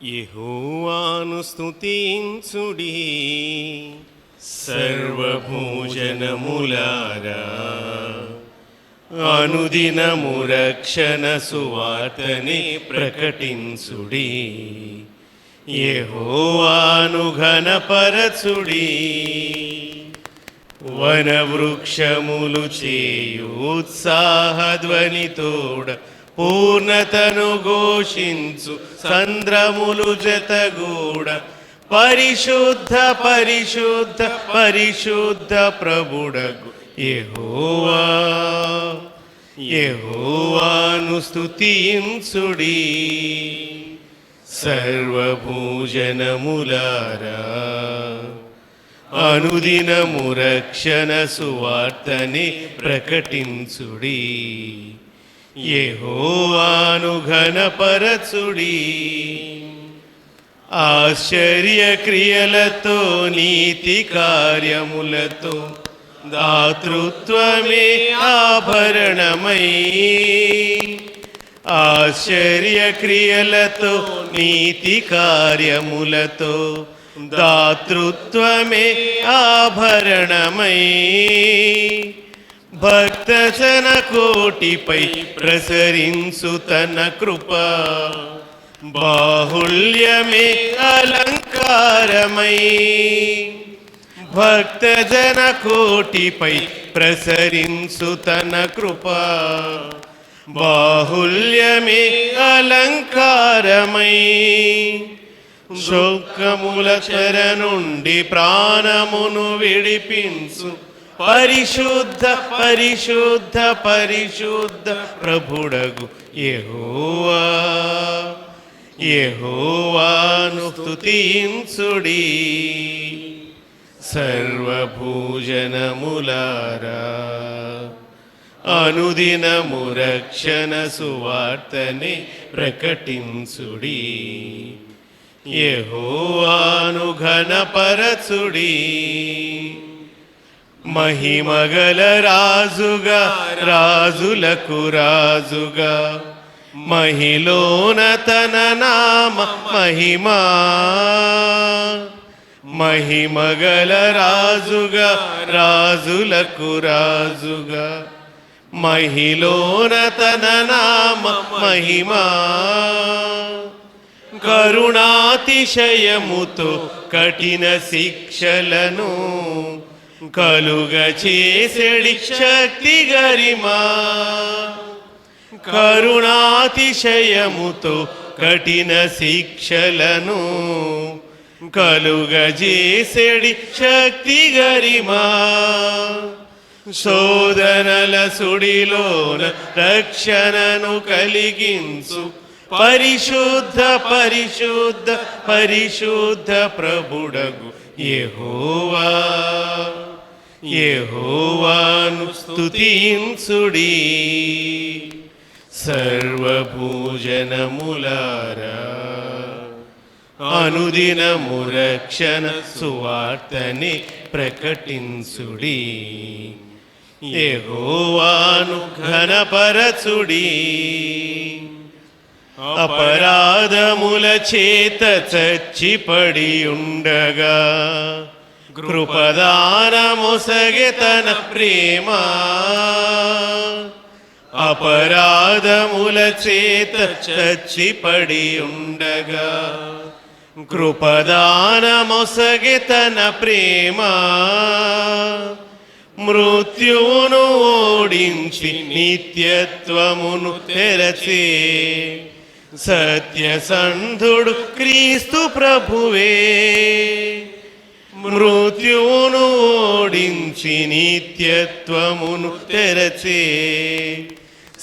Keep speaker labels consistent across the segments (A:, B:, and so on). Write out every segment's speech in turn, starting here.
A: యెహోవాను స్తుతించుడి సర్వభూజనములారా, అనుదినము రక్షణ సువార్తని ప్రకటించుడి. యెహోవాను ఘనపరచుడి, వనవృక్షములు చేయు ఉత్సాహధ్వనితోడ పూర్ణతను ఘోషించు సంద్రములు జతగూడ. పరిశుద్ధ పరిశుద్ధ పరిశుద్ధ ప్రభుడగు యెహోవా, యెహోవాను స్తుతించుడి సర్వభూజనములారా, అనుదినము రక్షణ సువార్తని ప్రకటించుడి. యెహోవాను ఘనపరచుడి, ఆశ్చర్య క్రియలతో నీతి కార్యములతో దాతృత్వమే ఆభరణమై. ఆశ్చర్య క్రియలతో నీతి కార్యములతో దాతృత్వమే ఆభరణమై. భక్తజన కోటిపై ప్రసరించు తన కృప బాహుళ్యమే అలంకారమై. భక్తజన కోటిపై ప్రసరించు తన కృప బాహుళ్యమే అలంకారమై. శోకముల చెర నుండి ప్రాణమును విడిపించు పరిశుద్ధ పరిశుద్ధ పరిశుద్ధ ప్రభుడగు యెహోవా, యెహోవాను స్తుతించుడి సర్వభూజనములారా, అనుదినము రక్షణ సువార్తని ప్రకటించుడి. యెహోవాను ఘనపరచుడి, మహిమగల రాజుగా రాజులకు రాజుగా మహిలోన తన నామ మహిమా. మహిమగల రాజుగా రాజులకు రాజుగా మహిలోన తన నామ మహిమా. కరుణాతిశయముతో కఠిన శిక్షలను కలుగ చేసెడి శక్తి గరిమా. కరుణాతిశయముతో కఠిన శిక్షలను కలుగ చేసెడి శక్తి గరిమా. శోధనల సుడిలోన రక్షణను కలిగించు పరిశుద్ధ పరిశుద్ధ పరిశుద్ధ ప్రభుడగు యెహోవా, యెహోవాను స్తుతించుడి సర్వభూజనములారా, అనుదినము రక్షణ సువార్తని ప్రకటించుడి. యెహోవాను ఘనపరచుడి, అపరాధముల చేత చచ్చిపడి ఉండగా కృపదానమొసగె తన ప్రేమ. అపరాధముల చేత చచ్చిపడి ఉండగా కృపదానమొసగె తన ప్రేమ. మృత్యువును ఓడించి నిత్యత్వమును తెరచే సత్యసంధుడు క్రీస్తు ప్రభువే. మృత్యువును ఓడించి నిత్యత్వమును తెరచే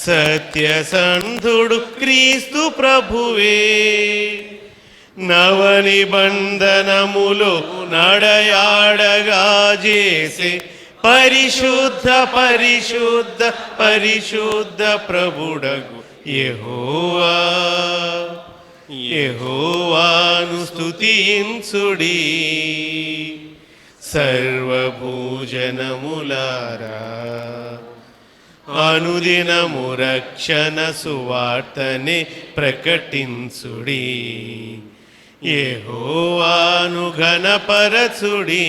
A: సత్యసంధుడు క్రీస్తు ప్రభువే. నవనిబంధనములో నడయాడగా చేసే పరిశుద్ధ పరిశుద్ధ పరిశుద్ధ ప్రభుడగు యెహోవా, యెహోవాను స్తుతించుడి సర్వభూజనములారా, అనుదినము రక్షణ సువార్తని ప్రకటించుడి. యెహోవాను ఘనపరచుడి